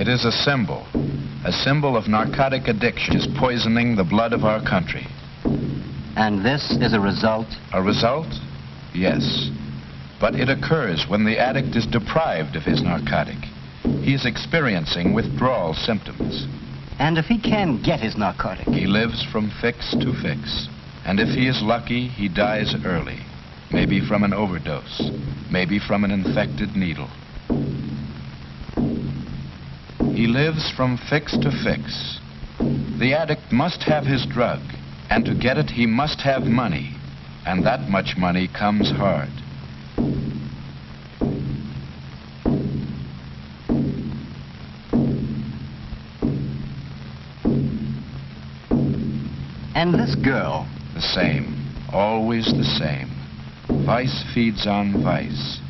It is a symbol of narcotic addiction, is poisoning the blood of our country. And this is a result? A result? Yes. But it occurs when the addict is deprived of his narcotic. He is experiencing withdrawal symptoms. And if he can get his narcotic? He lives from fix to fix. And if he is lucky, he dies early. Maybe from an overdose. Maybe from an infected needle. He lives from fix to fix. The addict must have his drug. And to get it, he must have money. And that much money comes hard. And this girl? The same. Always the same. Vice feeds on vice.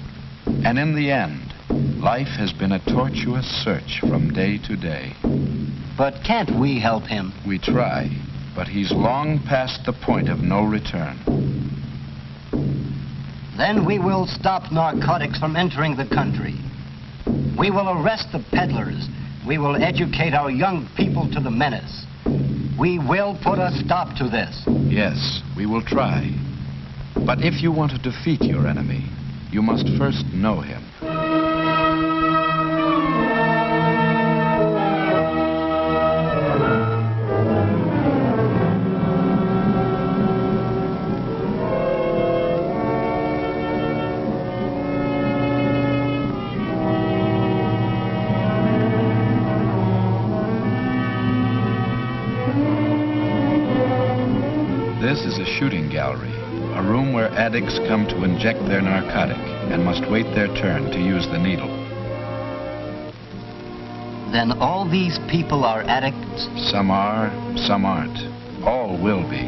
And in the end, life has been a tortuous search from day to day. But can't we help him? We try, but he's long past the point of no return. Then we will stop narcotics from entering the country. We will arrest the peddlers. We will educate our young people to the menace. We will put a stop to this. Yes, we will try. But if you want to defeat your enemy, you must first know him. This is a shooting gallery, a room where addicts come to inject their narcotic and must wait their turn to use the needle. Then all these people are addicts? Some are, some aren't. All will be.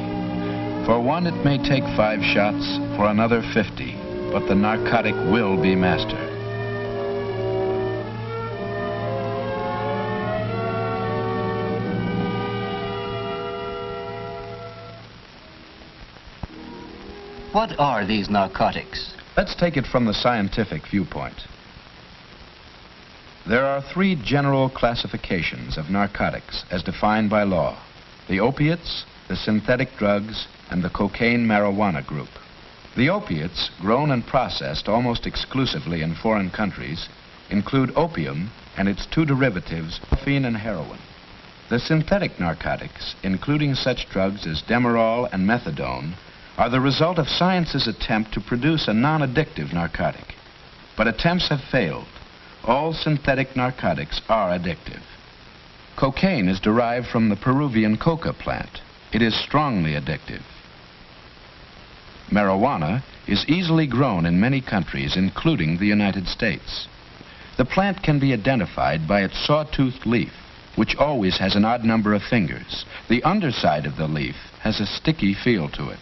For one, it may take 5 shots, for another 50, but the narcotic will be master. What are these narcotics? Let's take it from the scientific viewpoint. There are 3 general classifications of narcotics as defined by law: the opiates, the synthetic drugs, and the cocaine-marijuana group. The opiates, grown and processed almost exclusively in foreign countries, include opium and its 2 derivatives, morphine and heroin. The synthetic narcotics, including such drugs as Demerol and methadone, are the result of science's attempt to produce a non-addictive narcotic. But attempts have failed. All synthetic narcotics are addictive. Cocaine is derived from the Peruvian coca plant. It is strongly addictive. Marijuana is easily grown in many countries, including the United States. The plant can be identified by its sawtoothed leaf, which always has an odd number of fingers. The underside of the leaf has a sticky feel to it.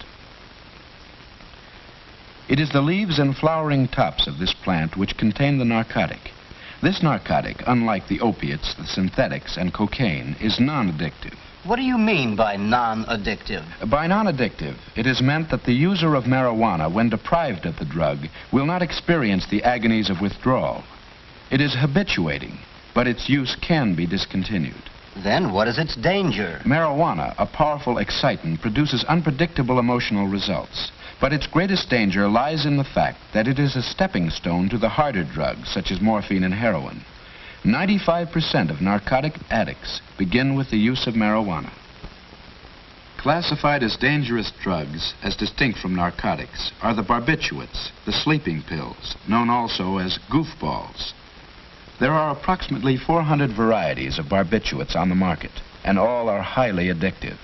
It is the leaves and flowering tops of this plant which contain the narcotic. This narcotic, unlike the opiates, the synthetics, and cocaine, is non-addictive. What do you mean by non-addictive? By non-addictive, it is meant that the user of marijuana, when deprived of the drug, will not experience the agonies of withdrawal. It is habituating, but its use can be discontinued. Then what is its danger? Marijuana, a powerful excitant, produces unpredictable emotional results. But its greatest danger lies in the fact that it is a stepping stone to the harder drugs, such as morphine and heroin. 95% of narcotic addicts begin with the use of marijuana. Classified as dangerous drugs, as distinct from narcotics, are the barbiturates, the sleeping pills, known also as goofballs. There are approximately 400 varieties of barbiturates on the market, and all are highly addictive.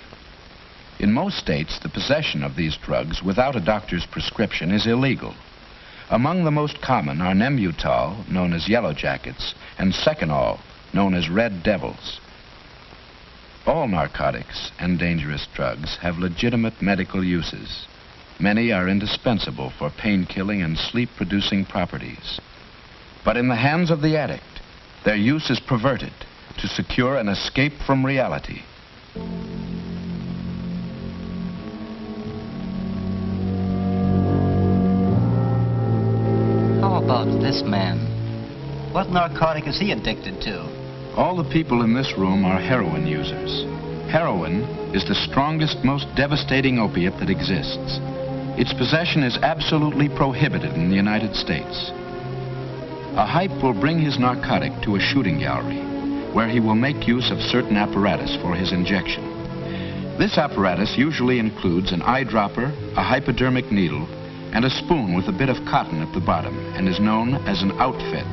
In most states, the possession of these drugs without a doctor's prescription is illegal. Among the most common are Nembutal, known as Yellow Jackets, and Seconal, known as Red Devils. All narcotics and dangerous drugs have legitimate medical uses. Many are indispensable for pain-killing and sleep-producing properties. But in the hands of the addict, their use is perverted to secure an escape from reality. How about this man? What narcotic is he addicted to? All the people in this room are heroin users. Heroin is the strongest, most devastating opiate that exists. Its possession is absolutely prohibited in the United States. A hype will bring his narcotic to a shooting gallery, where he will make use of certain apparatus for his injection. This apparatus usually includes an eyedropper, a hypodermic needle, and a spoon with a bit of cotton at the bottom, and is known as an outfit.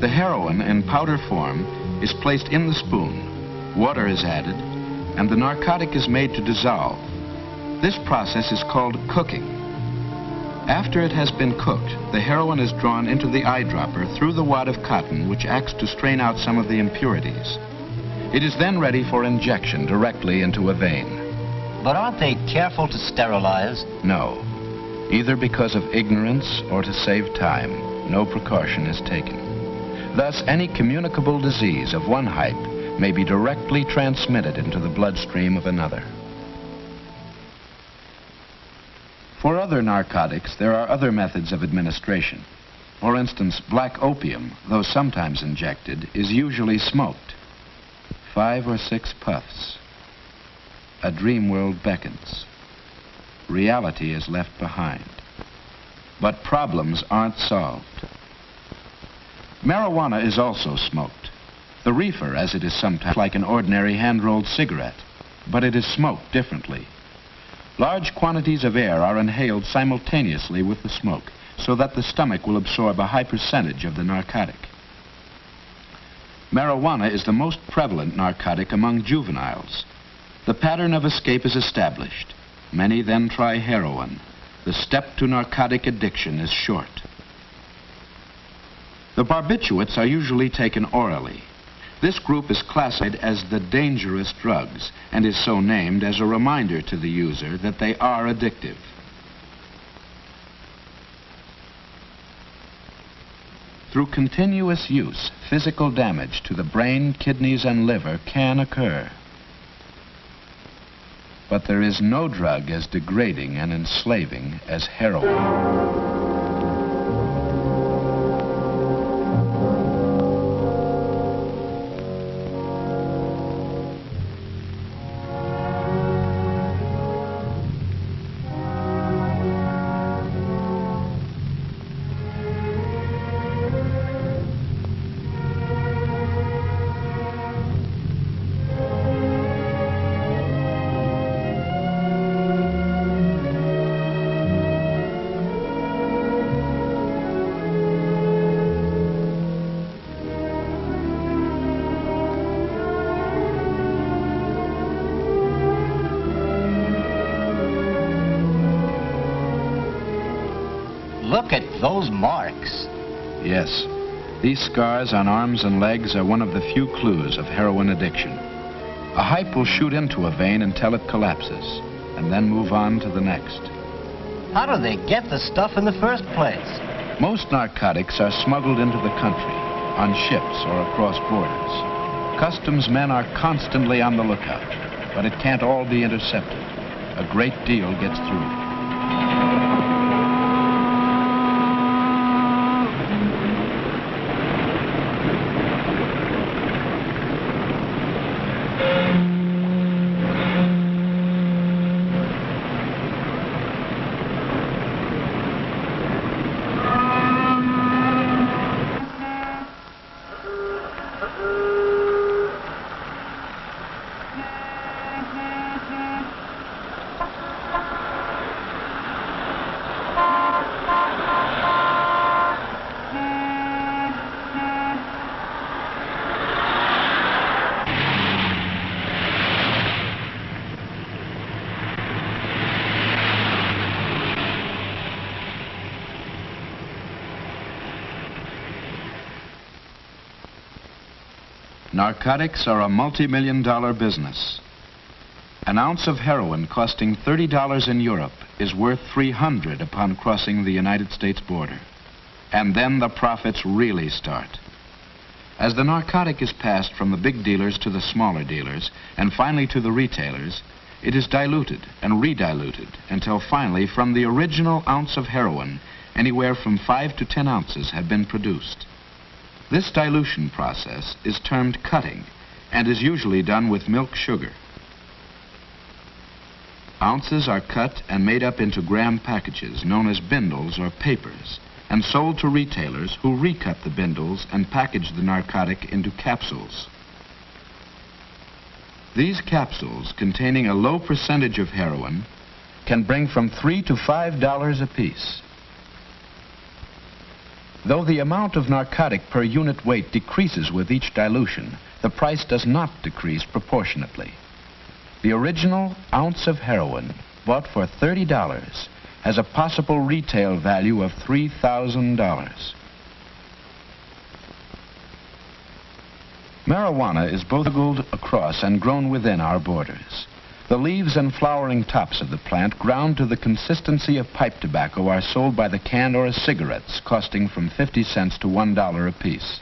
The heroin in powder form is placed in the spoon, water is added, and the narcotic is made to dissolve. This process is called cooking. After it has been cooked, the heroin is drawn into the eyedropper through the wad of cotton, which acts to strain out some of the impurities. It is then ready for injection directly into a vein. But aren't they careful to sterilize? No. Either because of ignorance or to save time, no precaution is taken. Thus, any communicable disease of one hype may be directly transmitted into the bloodstream of another. For other narcotics, there are other methods of administration. For instance, black opium, though sometimes injected, is usually smoked. 5 or 6 puffs. A dream world beckons. Reality is left behind. But problems aren't solved. Marijuana is also smoked. The reefer, as it is sometimes, like an ordinary hand-rolled cigarette, but it is smoked differently. Large quantities of air are inhaled simultaneously with the smoke, so that the stomach will absorb a high percentage of the narcotic. Marijuana is the most prevalent narcotic among juveniles. The pattern of escape is established. Many then try heroin. The step to narcotic addiction is short. The barbiturates are usually taken orally. This group is classified as the dangerous drugs and is so named as a reminder to the user that they are addictive. Through continuous use, physical damage to the brain, kidneys, and liver can occur. But there is no drug as degrading and enslaving as heroin. Look at those marks. Yes, these scars on arms and legs are one of the few clues of heroin addiction. A hype will shoot into a vein until it collapses, and then move on to the next. How do they get the stuff in the first place? Most narcotics are smuggled into the country, on ships or across borders. Customs men are constantly on the lookout, but it can't all be intercepted. A great deal gets through. Narcotics are a multi-million-dollar business. An ounce of heroin costing $30 in Europe is worth $300 upon crossing the United States border. And then the profits really start. As the narcotic is passed from the big dealers to the smaller dealers, and finally to the retailers, it is diluted and rediluted until finally from the original ounce of heroin, anywhere from 5 to 10 ounces have been produced. This dilution process is termed cutting and is usually done with milk sugar. Ounces are cut and made up into gram packages known as bindles or papers and sold to retailers who recut the bindles and package the narcotic into capsules. These capsules, containing a low percentage of heroin, can bring from $3 to $5 apiece. Though the amount of narcotic per unit weight decreases with each dilution, the price does not decrease proportionately. The original ounce of heroin, bought for $30, has a possible retail value of $3,000. Marijuana is both smuggled across and grown within our borders. The leaves and flowering tops of the plant, ground to the consistency of pipe tobacco, are sold by the can or as cigarettes, costing from 50 cents to $1 apiece.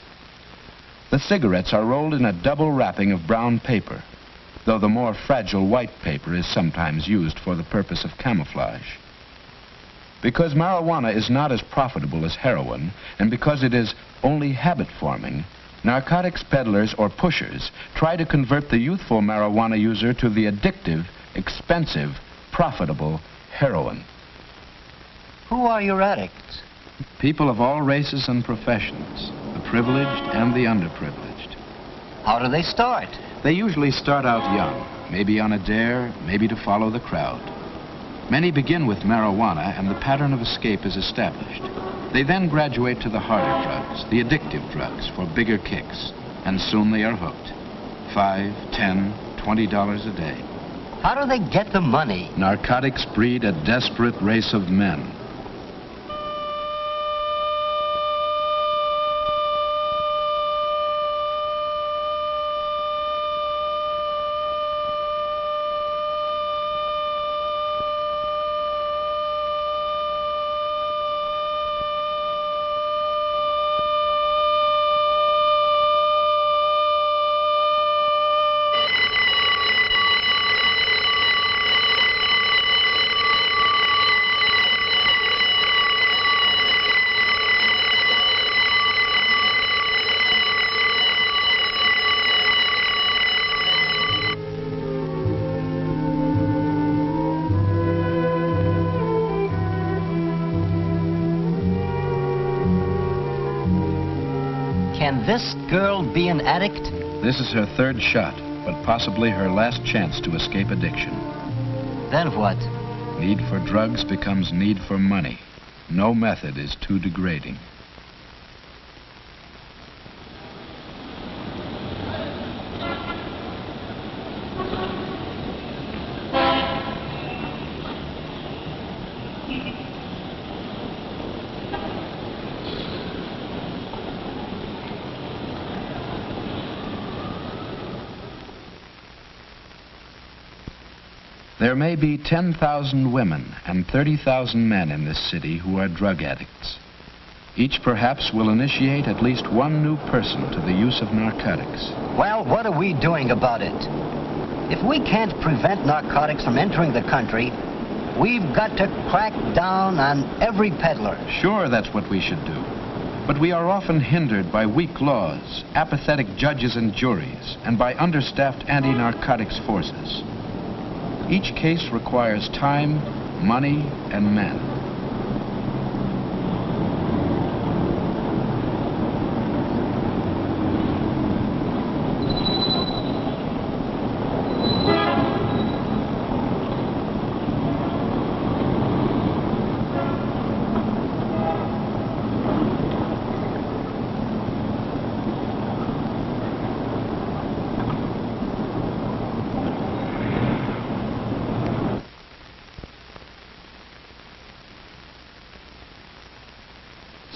The cigarettes are rolled in a double wrapping of brown paper, though the more fragile white paper is sometimes used for the purpose of camouflage. Because marijuana is not as profitable as heroin, and because it is only habit-forming, narcotics peddlers or pushers try to convert the youthful marijuana user to the addictive, expensive, profitable heroin. Who are your addicts? People of all races and professions, the privileged and the underprivileged. How do they start? They usually start out young, maybe on a dare, maybe to follow the crowd. Many begin with marijuana and the pattern of escape is established. They then graduate to the harder drugs, the addictive drugs, for bigger kicks, and soon they are hooked. $5, $10, $20 a day. How do they get the money? Narcotics breed a desperate race of men. Can this girl be an addict? This is her third shot, but possibly her last chance to escape addiction. Then what? Need for drugs becomes need for money. No method is too degrading. There may be 10,000 women and 30,000 men in this city who are drug addicts. Each perhaps will initiate at least one new person to the use of narcotics. Well, what are we doing about it? If we can't prevent narcotics from entering the country, we've got to crack down on every peddler. Sure, that's what we should do. But we are often hindered by weak laws, apathetic judges and juries, and by understaffed anti-narcotics forces. Each case requires time, money, and men.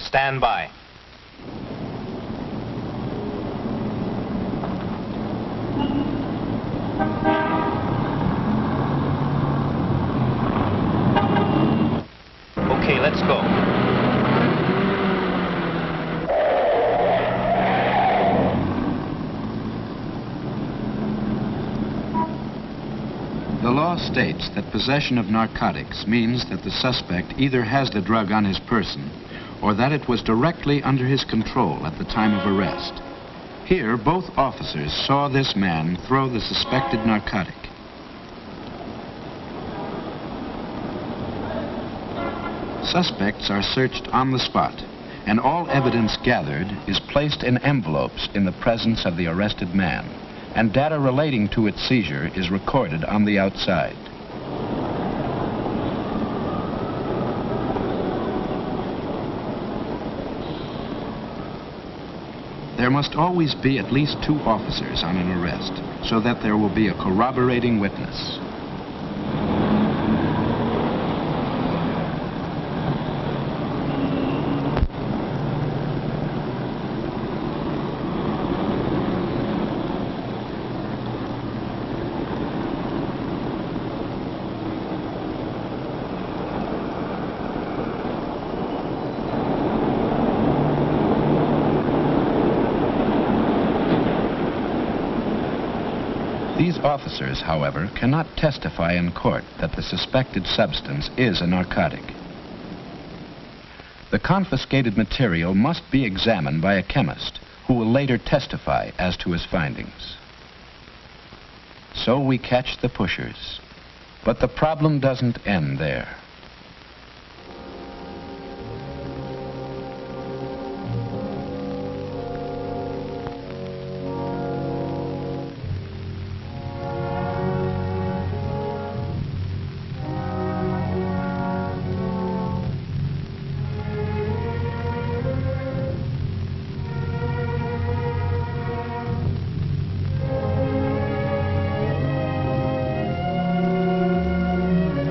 Stand by. Okay, let's go. The law states that possession of narcotics means that the suspect either has the drug on his person or that it was directly under his control at the time of arrest. Here, both officers saw this man throw the suspected narcotic. Suspects are searched on the spot, and all evidence gathered is placed in envelopes in the presence of the arrested man, and data relating to its seizure is recorded on the outside. There must always be at least 2 officers on an arrest, so that there will be a corroborating witness. These officers, however, cannot testify in court that the suspected substance is a narcotic. The confiscated material must be examined by a chemist who will later testify as to his findings. So we catch the pushers, but the problem doesn't end there.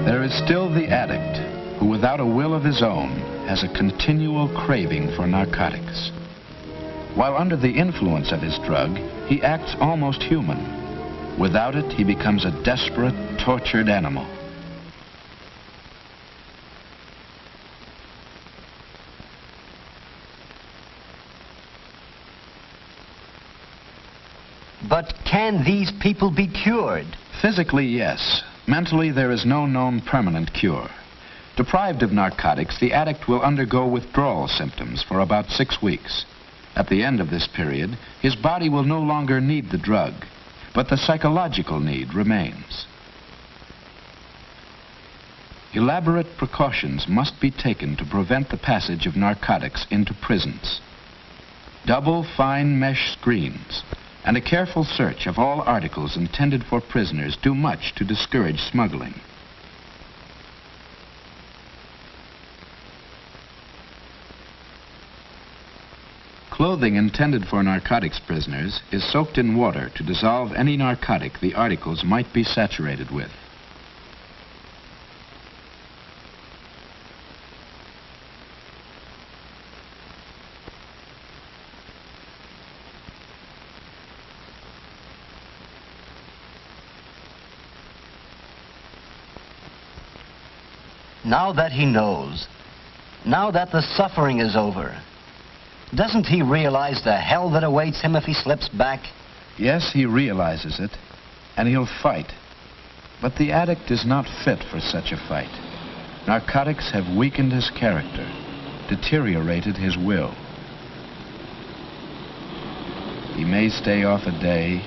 There is still the addict who, without a will of his own, has a continual craving for narcotics. While under the influence of his drug, he acts almost human. Without it, he becomes a desperate, tortured animal. But can these people be cured? Physically, yes. Mentally, there is no known permanent cure. Deprived of narcotics, the addict will undergo withdrawal symptoms for about 6 weeks. At the end of this period, his body will no longer need the drug, but the psychological need remains. Elaborate precautions must be taken to prevent the passage of narcotics into prisons. Double fine mesh screens and a careful search of all articles intended for prisoners do much to discourage smuggling. Clothing intended for narcotics prisoners is soaked in water to dissolve any narcotic the articles might be saturated with. Now that he knows, now that the suffering is over, doesn't he realize the hell that awaits him if he slips back? Yes, he realizes it, and he'll fight. But the addict is not fit for such a fight. Narcotics have weakened his character, deteriorated his will. He may stay off a day,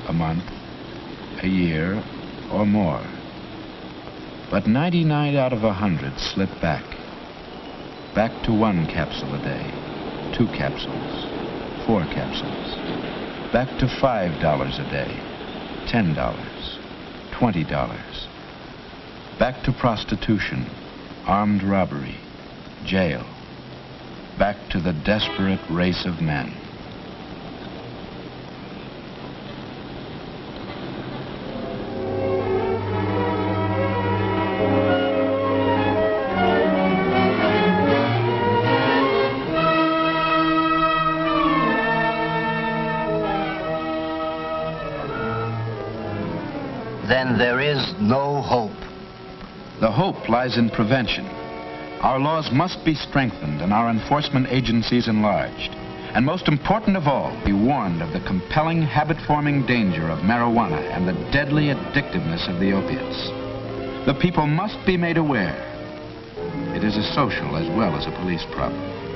a month, a year, or more. But 99 out of 100 slip back. Back to 1 capsule a day, 2 capsules, 4 capsules. Back to $5 a day, $10, $20. Back to prostitution, armed robbery, jail. Back to the desperate race of men. Then there is no hope. The hope lies in prevention. Our laws must be strengthened and our enforcement agencies enlarged. And most important of all, be warned of the compelling habit-forming danger of marijuana and the deadly addictiveness of the opiates. The people must be made aware. It is a social as well as a police problem.